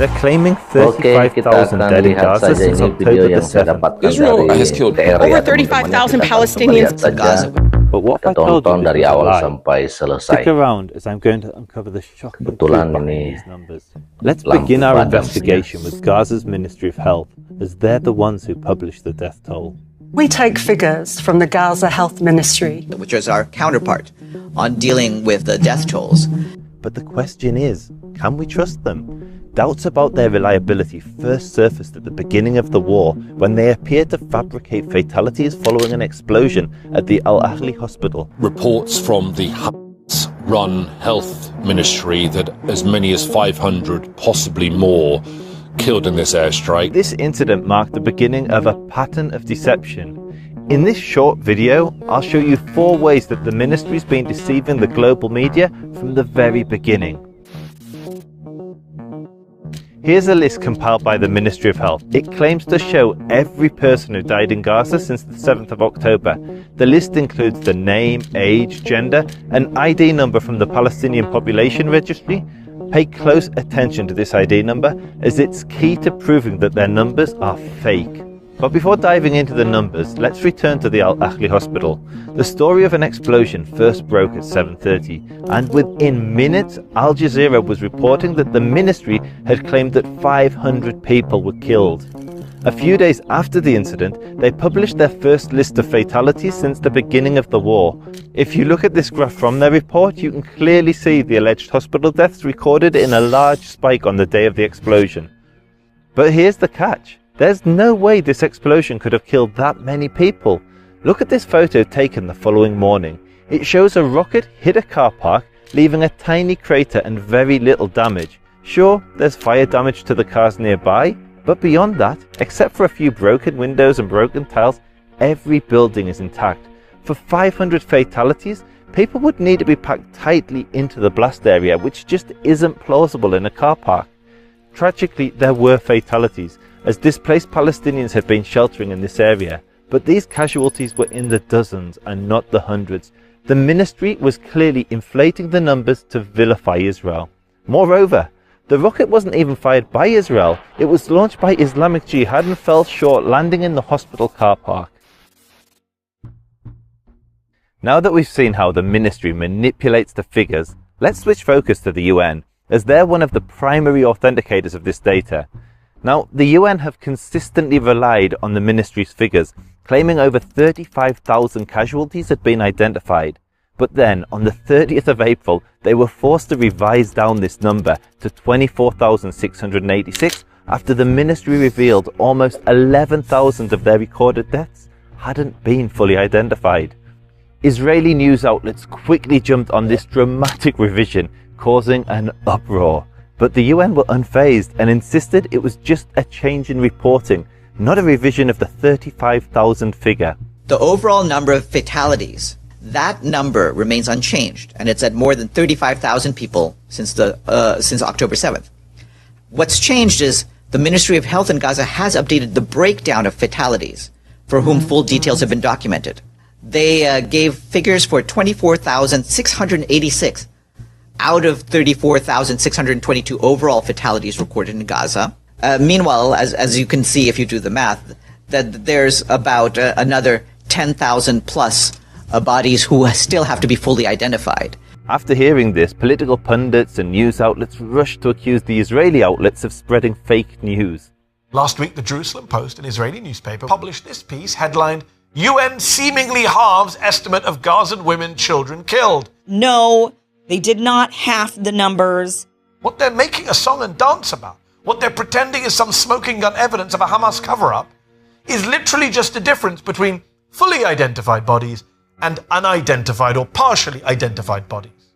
They're claiming Oke, kita 35,000 akan dead in lihat Gaza saja since ini video October the yang saya 7th. dapatkan Israel dari has killed TR over ya, teman-teman. 35,000 Kita akan Palestinians lihat saja. Gaza. But what Kita if I told tonton you dari this was a awal lie? sampai selesai. Stick around as I'm going to uncover the shocking truth Kebetulan behind ini these numbers. Let's lampu begin our padam investigation with Gaza's Ministry of Health, as they're the ones who publish the death toll. We take figures from the Gaza Health Ministry, which is our counterpart on dealing with the death tolls. But the question is, can we trust them? Doubts about their reliability first surfaced at the beginning of the war when they appeared to fabricate fatalities following an explosion at the Al Ahli hospital. Reports from the Hamas-run health ministry that as many as 500, possibly more, killed in this airstrike. This incident marked the beginning of a pattern of deception. In this short video, I'll show you 4 ways that the ministry's been deceiving the global media from the very beginning. Here's a list compiled by the Ministry of Health. It claims to show every person who died in Gaza since the 7th of October. The list includes the name, age, gender, and ID number from the Palestinian Population Registry. Pay close attention to this ID number, as it's key to proving that their numbers are fake. But before diving into the numbers, let's return to the Al Ahli hospital. The story of an explosion first broke at 7:30, and within minutes, Al Jazeera was reporting that the ministry had claimed that 500 people were killed. A few days after the incident, they published their first list of fatalities since the beginning of the war. If you look at this graph from their report, you can clearly see the alleged hospital deaths recorded in a large spike on the day of the explosion. But here's the catch. There's no way this explosion could have killed that many people. Look at this photo taken the following morning. It shows a rocket hit a car park, leaving a tiny crater and very little damage. Sure, there's fire damage to the cars nearby, but beyond that, except for a few broken windows and broken tiles, every building is intact. For 500 fatalities, people would need to be packed tightly into the blast area, which just isn't plausible in a car park. Tragically, there were fatalities, as displaced Palestinians had been sheltering in this area, but these casualties were in the dozens and not the hundreds. The ministry was clearly inflating the numbers to vilify Israel. Moreover, the rocket wasn't even fired by Israel, it was launched by Islamic Jihad and fell short, landing in the hospital car park. Now that we've seen how the ministry manipulates the figures, let's switch focus to the UN, as they're one of the primary authenticators of this data. Now, the UN have consistently relied on the ministry's figures, claiming over 35,000 casualties had been identified. But then, on the 30th of April, they were forced to revise down this number to 24,686 after the ministry revealed almost 11,000 of their recorded deaths hadn't been fully identified. Israeli news outlets quickly jumped on this dramatic revision, causing an uproar. But the UN were unfazed and insisted it was just a change in reporting, not a revision of the 35,000 figure. The overall number of fatalities, that number remains unchanged, and it's at more than 35,000 people since October 7th. What's changed is the Ministry of Health in Gaza has updated the breakdown of fatalities, for whom full details have been documented. They gave figures for 24,686 out of 34,622 overall fatalities recorded in Gaza. Meanwhile, as you can see if you do the math, that there's about another 10,000 plus bodies who still have to be fully identified. After hearing this, political pundits and news outlets rushed to accuse the Israeli outlets of spreading fake news. Last week, the Jerusalem Post, an Israeli newspaper, published this piece headlined, UN seemingly halves estimate of Gazan women, children killed. No, they did not half the numbers. What they're making a song and dance about, what they're pretending is some smoking gun evidence of a Hamas cover-up, is literally just a difference between fully identified bodies and unidentified or partially identified bodies.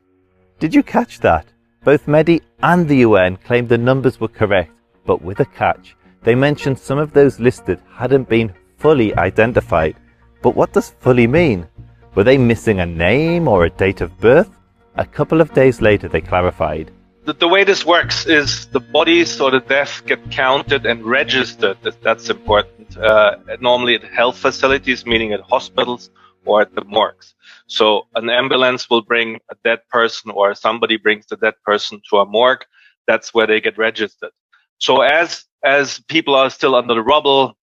Did you catch that? Both Mehdi and the UN claimed the numbers were correct, but with a catch. They mentioned some of those listed hadn't been fully identified. But what does fully mean? Were they missing a name or a date of birth? A couple of days later they clarified. The way this works is the bodies or the deaths get counted and registered. That's important. Normally at health facilities, meaning at hospitals or at the morgues. So an ambulance will bring a dead person, or somebody brings the dead person to a morgue. That's where they get registered. So as people are still under the rubble,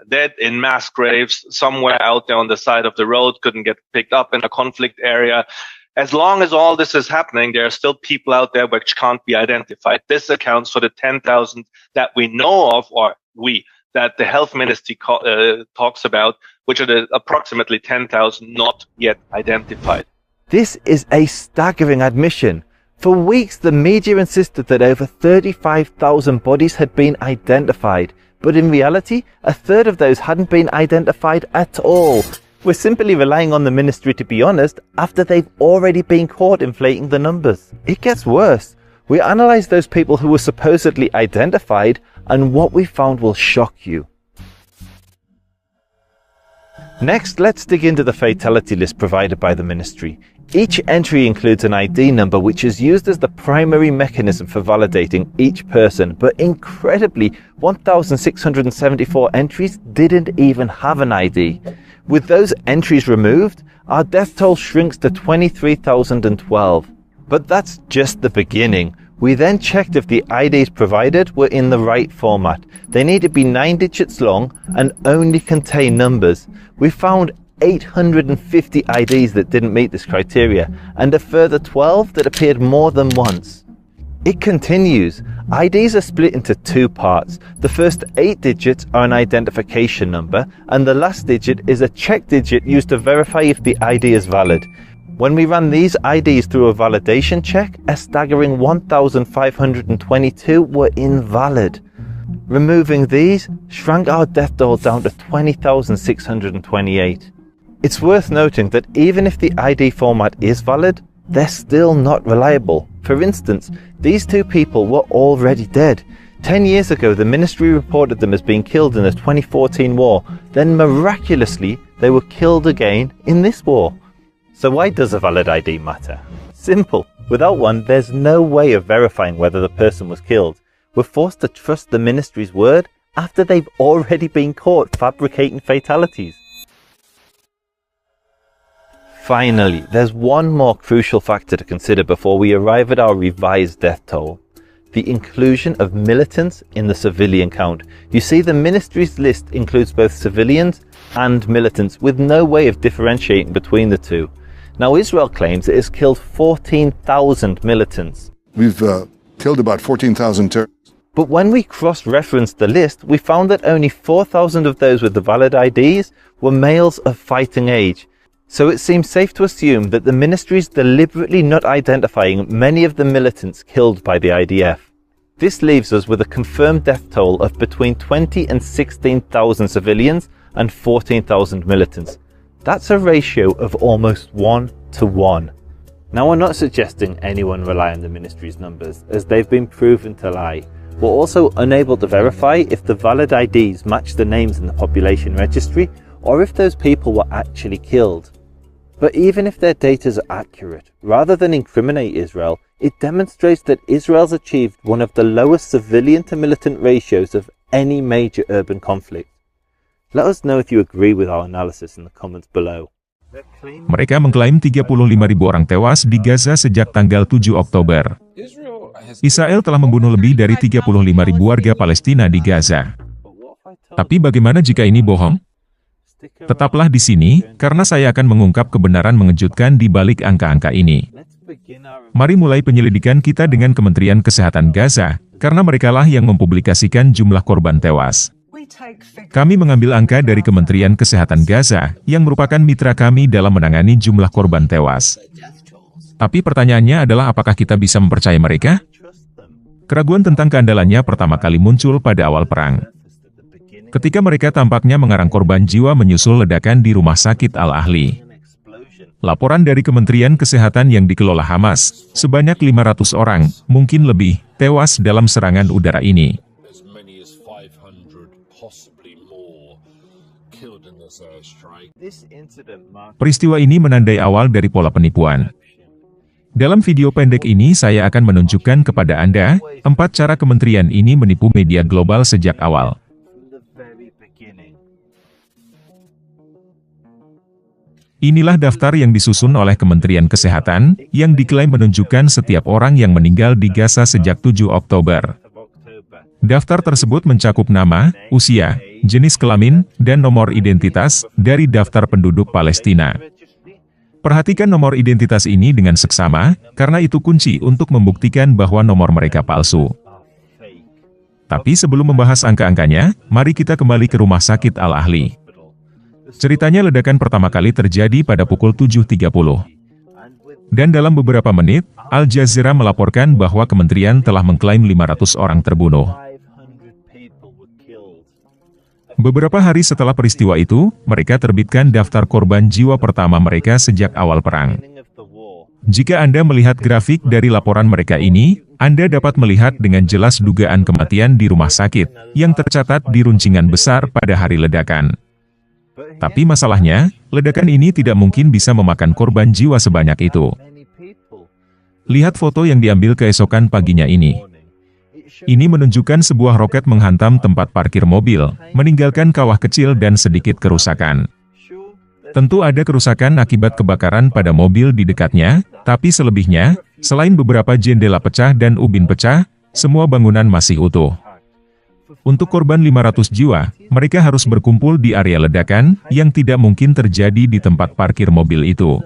dead in mass graves somewhere out there on the side of the road, couldn't get picked up in a conflict area. As long as all this is happening, there are still people out there which can't be identified. This accounts for the 10,000 that we know of, that the health ministry talks about, which are the approximately 10,000 not yet identified. This is a staggering admission. For weeks, the media insisted that over 35,000 bodies had been identified, but in reality, a third of those hadn't been identified at all. We're simply relying on the ministry to be honest after they've already been caught inflating the numbers. It gets worse. We analysed those people who were supposedly identified, and what we found will shock you. Next, let's dig into the fatality list provided by the ministry. Each entry includes an ID number which is used as the primary mechanism for validating each person, but incredibly, 1,674 entries didn't even have an ID. With those entries removed, our death toll shrinks to 23,012. But that's just the beginning. We then checked if the IDs provided were in the right format. They need to be 9 digits long and only contain numbers. We found 850 IDs that didn't meet this criteria, and a further 12 that appeared more than once. It continues. IDs are split into 2 parts. The first 8 digits are an identification number, and the last digit is a check digit used to verify if the ID is valid. When we ran these IDs through a validation check, a staggering 1,522 were invalid. Removing these shrank our death toll down to 20,628. It's worth noting that even if the ID format is valid, they're still not reliable. For instance, these 2 people were already dead. 10 years ago, the ministry reported them as being killed in the 2014 war. Then miraculously, they were killed again in this war. So why does a valid ID matter? Simple. Without one, there's no way of verifying whether the person was killed. We're forced to trust the ministry's word after they've already been caught fabricating fatalities. Finally, there's one more crucial factor to consider before we arrive at our revised death toll: the inclusion of militants in the civilian count. You see, the ministry's list includes both civilians and militants, with no way of differentiating between the two. Now, Israel claims it has killed 14,000 militants. We've killed about 14,000 terrorists. But when we cross-referenced the list, we found that only 4,000 of those with the valid IDs were males of fighting age. So it seems safe to assume that the ministry is deliberately not identifying many of the militants killed by the IDF. This leaves us with a confirmed death toll of between 20 and 16,000 civilians and 14,000 militants. That's a ratio of almost 1 to 1. Now, we're not suggesting anyone rely on the ministry's numbers, as they've been proven to lie. We're also unable to verify if the valid IDs match the names in the population registry, or if those people were actually killed. But even if their data is accurate, rather than incriminate Israel, it demonstrates that Israel's achieved one of the lowest civilian to militant ratios of any major urban conflict. Let us know if you agree with our analysis in the comments below. Mereka mengklaim 35.000 orang tewas di Gaza sejak tanggal 7 Oktober. Israel telah membunuh lebih dari 35.000 warga Palestina di Gaza. Tapi bagaimana jika ini bohong? Tetaplah di sini, karena saya akan mengungkap kebenaran mengejutkan di balik angka-angka ini. Mari mulai penyelidikan kita dengan Kementerian Kesehatan Gaza, karena merekalah yang mempublikasikan jumlah korban tewas. Kami mengambil angka dari Kementerian Kesehatan Gaza, yang merupakan mitra kami dalam menangani jumlah korban tewas. Tapi pertanyaannya adalah apakah kita bisa mempercayai mereka? Keraguan tentang keandalannya pertama kali muncul pada awal perang. Ketika mereka tampaknya mengarang korban jiwa menyusul ledakan di Rumah Sakit Al-Ahli. Laporan dari Kementerian Kesehatan yang dikelola Hamas, sebanyak 500 orang, mungkin lebih, tewas dalam serangan udara ini. Peristiwa ini menandai awal dari pola penipuan. Dalam video pendek ini saya akan menunjukkan kepada Anda 4 cara kementerian ini menipu media global sejak awal. Inilah daftar yang disusun oleh Kementerian Kesehatan, yang diklaim menunjukkan setiap orang yang meninggal di Gaza sejak 7 Oktober. Daftar tersebut mencakup nama, usia, jenis kelamin, dan nomor identitas dari daftar penduduk Palestina. Perhatikan nomor identitas ini dengan seksama, karena itu kunci untuk membuktikan bahwa nomor mereka palsu. Tapi sebelum membahas angka-angkanya, mari kita kembali ke Rumah Sakit Al-Ahli. Ceritanya ledakan pertama kali terjadi pada pukul 7.30. Dan dalam beberapa menit, Al Jazeera melaporkan bahwa kementerian telah mengklaim 500 orang terbunuh. Beberapa hari setelah peristiwa itu, mereka terbitkan daftar korban jiwa pertama mereka sejak awal perang. Jika Anda melihat grafik dari laporan mereka ini, Anda dapat melihat dengan jelas dugaan kematian di rumah sakit, yang tercatat di runcingan besar pada hari ledakan. Tapi masalahnya, ledakan ini tidak mungkin bisa memakan korban jiwa sebanyak itu. Lihat foto yang diambil keesokan paginya ini. Ini menunjukkan sebuah roket menghantam tempat parkir mobil, meninggalkan kawah kecil dan sedikit kerusakan. Tentu ada kerusakan akibat kebakaran pada mobil di dekatnya, tapi selebihnya, selain beberapa jendela pecah dan ubin pecah, semua bangunan masih utuh. Untuk korban 500 jiwa, mereka harus berkumpul di area ledakan, yang tidak mungkin terjadi di tempat parkir mobil itu.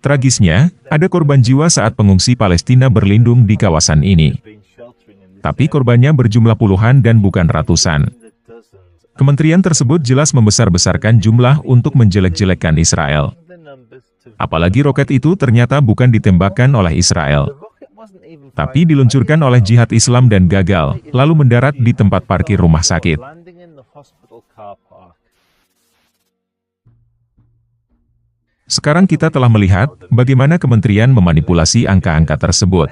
Tragisnya, ada korban jiwa saat pengungsi Palestina berlindung di kawasan ini. Tapi korbannya berjumlah puluhan dan bukan ratusan. Kementerian tersebut jelas membesar-besarkan jumlah untuk menjelek-jelekkan Israel. Apalagi roket itu ternyata bukan ditembakkan oleh Israel, tapi diluncurkan oleh Jihad Islam dan gagal, lalu mendarat di tempat parkir rumah sakit. Sekarang kita telah melihat bagaimana kementerian memanipulasi angka-angka tersebut.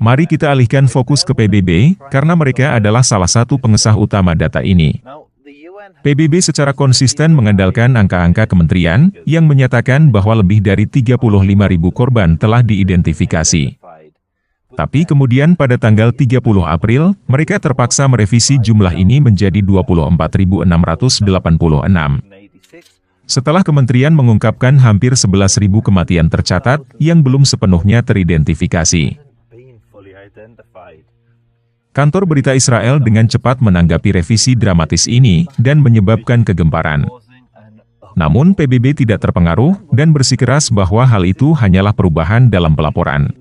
Mari kita alihkan fokus ke PBB, karena mereka adalah salah satu pengesah utama data ini. PBB secara konsisten mengandalkan angka-angka kementerian, yang menyatakan bahwa lebih dari 35.000 korban telah diidentifikasi. Tapi kemudian pada tanggal 30 April, mereka terpaksa merevisi jumlah ini menjadi 24.686. Setelah kementerian mengungkapkan hampir 11.000 kematian tercatat, yang belum sepenuhnya teridentifikasi. Kantor berita Israel dengan cepat menanggapi revisi dramatis ini, dan menyebabkan kegemparan. Namun PBB tidak terpengaruh, dan bersikeras bahwa hal itu hanyalah perubahan dalam pelaporan.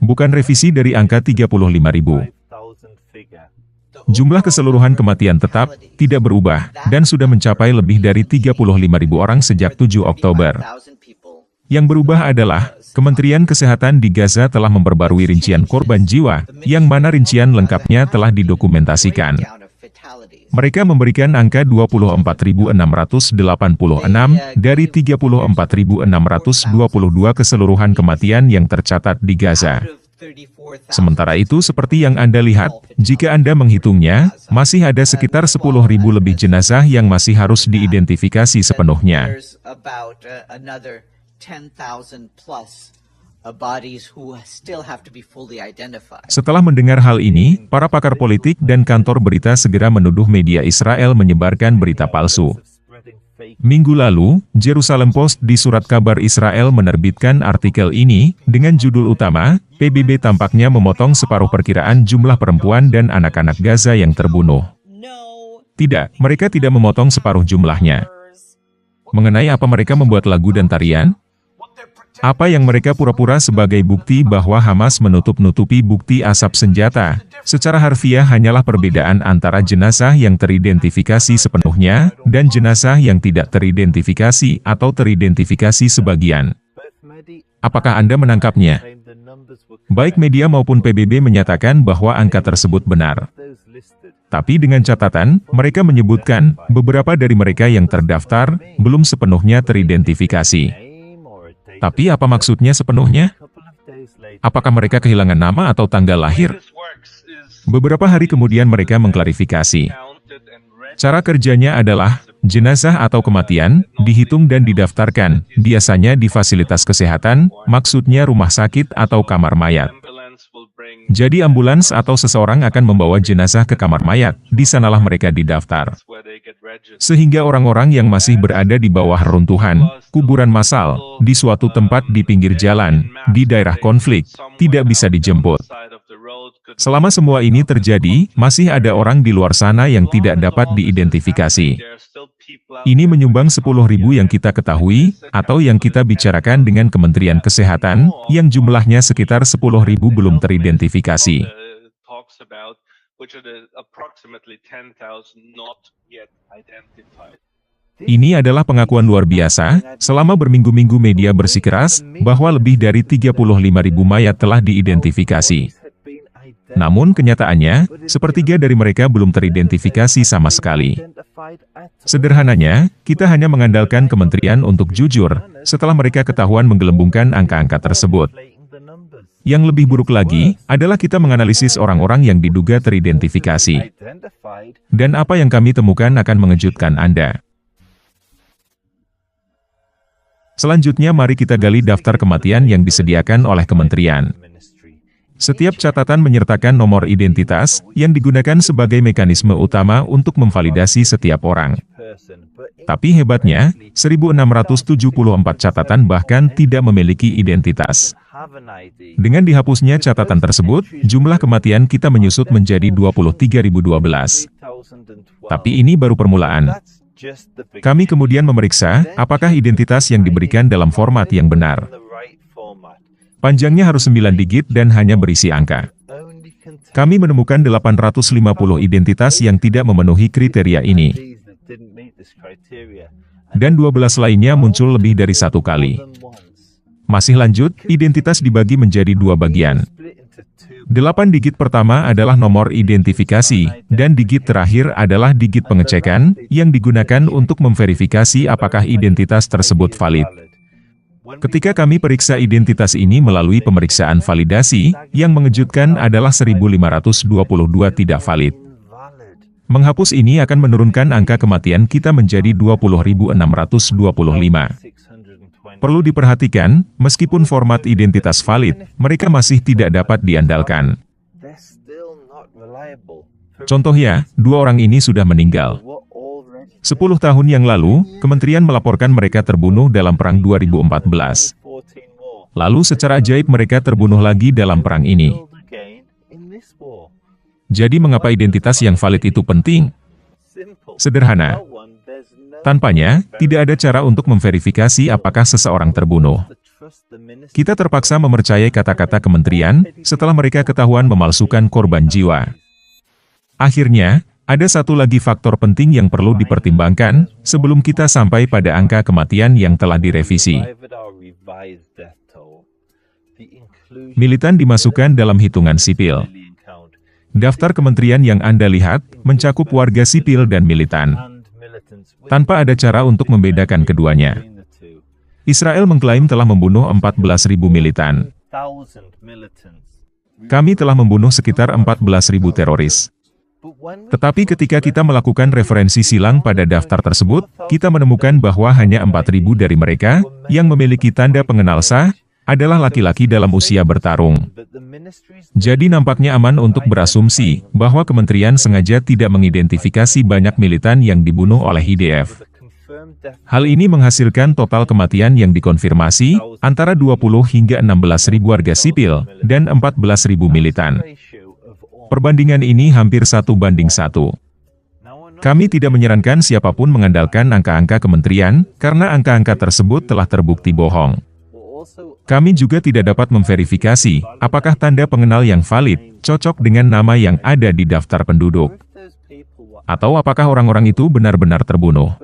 Bukan revisi dari angka 35.000. Jumlah keseluruhan kematian tetap tidak berubah, dan sudah mencapai lebih dari 35.000 orang sejak 7 Oktober. Yang berubah adalah, Kementerian Kesehatan di Gaza telah memperbarui rincian korban jiwa, yang mana rincian lengkapnya telah didokumentasikan. Mereka memberikan angka 24.686 dari 34.622 keseluruhan kematian yang tercatat di Gaza. Sementara itu seperti yang Anda lihat, jika Anda menghitungnya, masih ada sekitar 10.000 lebih jenazah yang masih harus diidentifikasi sepenuhnya. Setelah mendengar hal ini, para pakar politik dan kantor berita segera menuduh media Israel menyebarkan berita palsu. Minggu lalu, Jerusalem Post di surat kabar Israel menerbitkan artikel ini, dengan judul utama, PBB tampaknya memotong separuh perkiraan jumlah perempuan dan anak-anak Gaza yang terbunuh. Tidak, mereka tidak memotong separuh jumlahnya. Mengenai apa mereka membuat lagu dan tarian? Apa yang mereka pura-pura sebagai bukti bahwa Hamas menutup-nutupi bukti asap senjata, secara harfiah hanyalah perbedaan antara jenazah yang teridentifikasi sepenuhnya, dan jenazah yang tidak teridentifikasi atau teridentifikasi sebagian. Apakah Anda menangkapnya? Baik media maupun PBB menyatakan bahwa angka tersebut benar. Tapi dengan catatan, mereka menyebutkan, beberapa dari mereka yang terdaftar, belum sepenuhnya teridentifikasi. Tapi apa maksudnya sepenuhnya? Apakah mereka kehilangan nama atau tanggal lahir? Beberapa hari kemudian mereka mengklarifikasi. Cara kerjanya adalah, jenazah atau kematian, dihitung dan didaftarkan, biasanya di fasilitas kesehatan, maksudnya rumah sakit atau kamar mayat. Jadi ambulans atau seseorang akan membawa jenazah ke kamar mayat, di sanalah mereka didaftar. Sehingga orang-orang yang masih berada di bawah reruntuhan, kuburan massal, di suatu tempat di pinggir jalan, di daerah konflik, tidak bisa dijemput. Selama semua ini terjadi, masih ada orang di luar sana yang tidak dapat diidentifikasi. Ini menyumbang 10.000 yang kita ketahui, atau yang kita bicarakan dengan Kementerian Kesehatan, yang jumlahnya sekitar 10.000 belum teridentifikasi. Ini adalah pengakuan luar biasa, selama berminggu-minggu media bersikeras, bahwa lebih dari 35.000 mayat telah diidentifikasi. Namun kenyataannya, sepertiga dari mereka belum teridentifikasi sama sekali. Sederhananya, kita hanya mengandalkan kementerian untuk jujur, setelah mereka ketahuan menggelembungkan angka-angka tersebut. Yang lebih buruk lagi, adalah kita menganalisis orang-orang yang diduga teridentifikasi. Dan apa yang kami temukan akan mengejutkan Anda. Selanjutnya mari kita gali daftar kematian yang disediakan oleh kementerian. Setiap catatan menyertakan nomor identitas, yang digunakan sebagai mekanisme utama untuk memvalidasi setiap orang. Tapi hebatnya, 1.674 catatan bahkan tidak memiliki identitas. Dengan dihapusnya catatan tersebut, jumlah kematian kita menyusut menjadi 23.012. Tapi ini baru permulaan. Kami kemudian memeriksa, apakah identitas yang diberikan dalam format yang benar. Panjangnya harus 9 digit dan hanya berisi angka. Kami menemukan 850 identitas yang tidak memenuhi kriteria ini. Dan 12 lainnya muncul lebih dari satu kali. Masih lanjut, identitas dibagi menjadi dua bagian. 8 digit pertama adalah nomor identifikasi, dan digit terakhir adalah digit pengecekan, yang digunakan untuk memverifikasi apakah identitas tersebut valid. Ketika kami periksa identitas ini melalui pemeriksaan validasi, yang mengejutkan adalah 1.522 tidak valid. Menghapus ini akan menurunkan angka kematian kita menjadi 20.625. Perlu diperhatikan, meskipun format identitas valid, mereka masih tidak dapat diandalkan. Contohnya, 2 orang ini sudah meninggal. 10 tahun yang lalu, kementerian melaporkan mereka terbunuh dalam perang 2014. Lalu secara ajaib mereka terbunuh lagi dalam perang ini. Jadi mengapa identitas yang valid itu penting? Sederhana. Tanpanya, tidak ada cara untuk memverifikasi apakah seseorang terbunuh. Kita terpaksa mempercayai kata-kata kementerian, setelah mereka ketahuan memalsukan korban jiwa. Akhirnya, ada satu lagi faktor penting yang perlu dipertimbangkan, sebelum kita sampai pada angka kematian yang telah direvisi. Militan dimasukkan dalam hitungan sipil. Daftar kementerian yang Anda lihat, mencakup warga sipil dan militan. Tanpa ada cara untuk membedakan keduanya. Israel mengklaim telah membunuh 14.000 militan. Kami telah membunuh sekitar 14.000 teroris. Tetapi ketika kita melakukan referensi silang pada daftar tersebut, kita menemukan bahwa hanya 4.000 dari mereka, yang memiliki tanda pengenal sah, adalah laki-laki dalam usia bertarung. Jadi nampaknya aman untuk berasumsi, bahwa kementerian sengaja tidak mengidentifikasi banyak militan yang dibunuh oleh IDF. Hal ini menghasilkan total kematian yang dikonfirmasi, antara 20 hingga 16.000 warga sipil, dan 14.000 militan. Perbandingan ini hampir 1:1. Kami tidak menyarankan siapapun mengandalkan angka-angka kementerian, karena angka-angka tersebut telah terbukti bohong. Kami juga tidak dapat memverifikasi, apakah tanda pengenal yang valid, cocok dengan nama yang ada di daftar penduduk. Atau apakah orang-orang itu benar-benar terbunuh.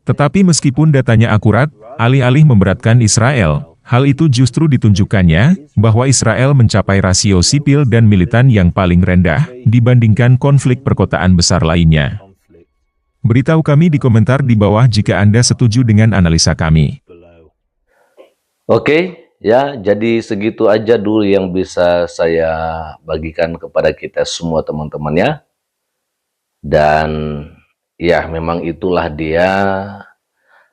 Tetapi meskipun datanya akurat, alih-alih memberatkan Israel, hal itu justru ditunjukkannya, bahwa Israel mencapai rasio sipil dan militan yang paling rendah, dibandingkan konflik perkotaan besar lainnya. Beritahu kami di komentar di bawah jika Anda setuju dengan analisa kami. Oke, ya, jadi segitu aja dulu yang bisa saya bagikan kepada kita semua teman-teman ya. Dan ya, memang itulah dia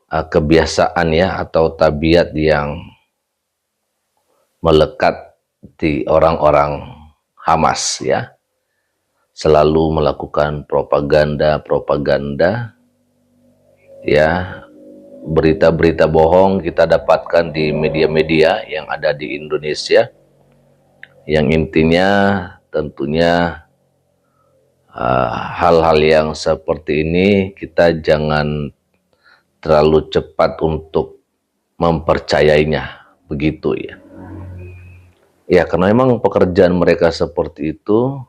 kebiasaan ya, atau tabiat yang melekat di orang-orang Hamas ya. Selalu melakukan propaganda ya. Berita-berita bohong kita dapatkan di media-media yang ada di Indonesia, Yang intinya tentunya hal-hal yang seperti ini kita jangan terlalu cepat untuk mempercayainya, begitu ya. Ya, karena memang pekerjaan mereka seperti itu,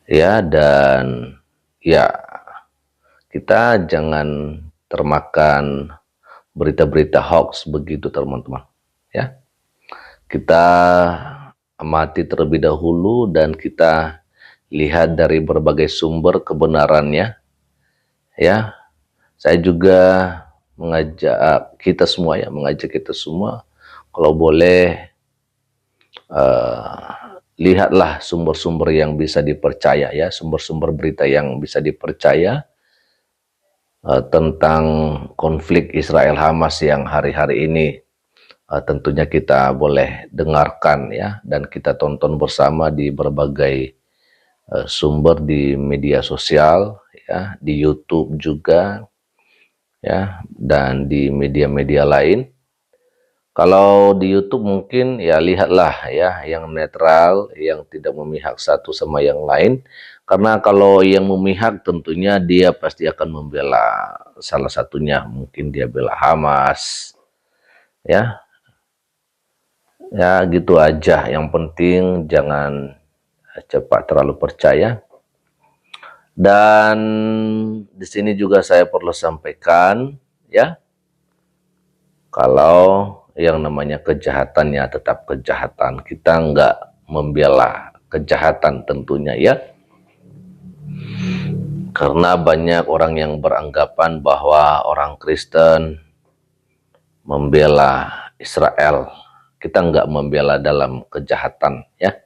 ya, dan ya kita jangan termakan berita-berita hoax begitu teman-teman, ya. Kita amati terlebih dahulu dan kita lihat dari berbagai sumber kebenarannya, ya. Saya juga mengajak kita semua, kalau boleh lihatlah sumber-sumber yang bisa dipercaya, ya, sumber-sumber berita yang bisa dipercaya tentang konflik Israel Hamas yang hari-hari ini tentunya kita boleh dengarkan, ya, dan kita tonton bersama di berbagai sumber di media sosial, ya, di YouTube juga, ya, dan di media-media lain. Kalau di YouTube mungkin ya lihatlah ya yang netral, yang tidak memihak satu sama yang lain. Karena kalau yang memihak tentunya dia pasti akan membela salah satunya, mungkin dia bela Hamas. Ya. Ya, gitu aja. Yang penting jangan cepat terlalu percaya. Dan di sini juga saya perlu sampaikan, ya, kalau yang namanya kejahatan ya tetap kejahatan. Kita nggak membela kejahatan tentunya, ya. Karena banyak orang yang beranggapan bahwa orang Kristen membela Israel. Kita nggak membela dalam kejahatan, ya.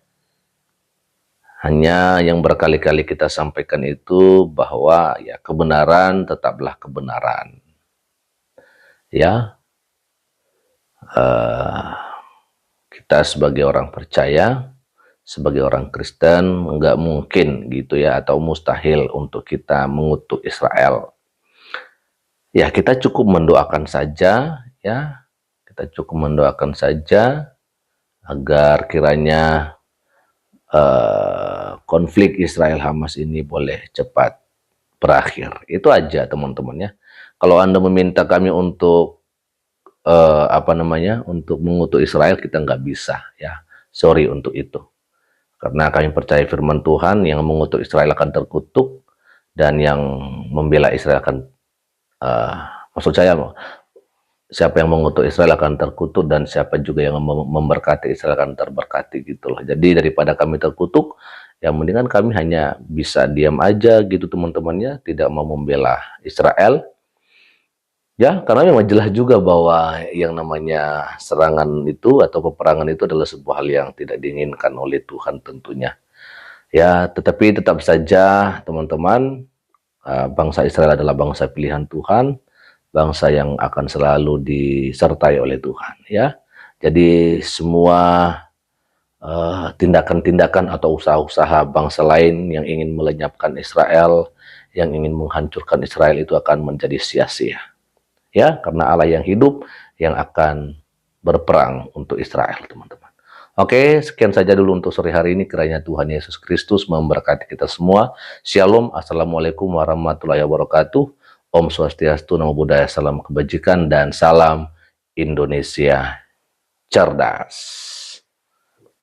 Hanya yang berkali-kali kita sampaikan itu bahwa ya kebenaran tetaplah kebenaran. Ya, kita sebagai orang percaya, sebagai orang Kristen, nggak mungkin gitu ya, atau mustahil untuk kita mengutuk Israel. Ya, kita cukup mendoakan saja, ya, kita cukup mendoakan saja agar kiranya konflik Israel Hamas ini boleh cepat berakhir. Itu aja teman-teman, ya. Kalau Anda meminta kami untuk untuk mengutuk Israel, kita nggak bisa, ya. Sorry untuk itu. Karena kami percaya firman Tuhan, yang mengutuk Israel akan terkutuk, dan yang membela Israel akan, maksud saya, siapa yang mengutuk Israel akan terkutuk, dan siapa juga yang memberkati Israel akan terberkati, gitulah. Jadi daripada kami terkutuk, yang mendingan kami hanya bisa diam aja gitu teman-temannya, tidak mau membela Israel. Ya, karena memang jelas juga bahwa yang namanya serangan itu atau peperangan itu adalah sebuah hal yang tidak diinginkan oleh Tuhan tentunya. Ya, tetapi tetap saja teman-teman, bangsa Israel adalah bangsa pilihan Tuhan, bangsa yang akan selalu disertai oleh Tuhan, ya. Jadi semua tindakan-tindakan atau usaha-usaha bangsa lain yang ingin melenyapkan Israel, yang ingin menghancurkan Israel itu akan menjadi sia-sia. Ya, karena Allah yang hidup yang akan berperang untuk Israel, teman-teman. Oke, sekian saja dulu untuk sore hari ini. Kiranya Tuhan Yesus Kristus memberkati kita semua. Shalom, assalamualaikum warahmatullahi wabarakatuh. Om Swastiastu, Namo Buddhaya, salam kebajikan, dan salam Indonesia cerdas.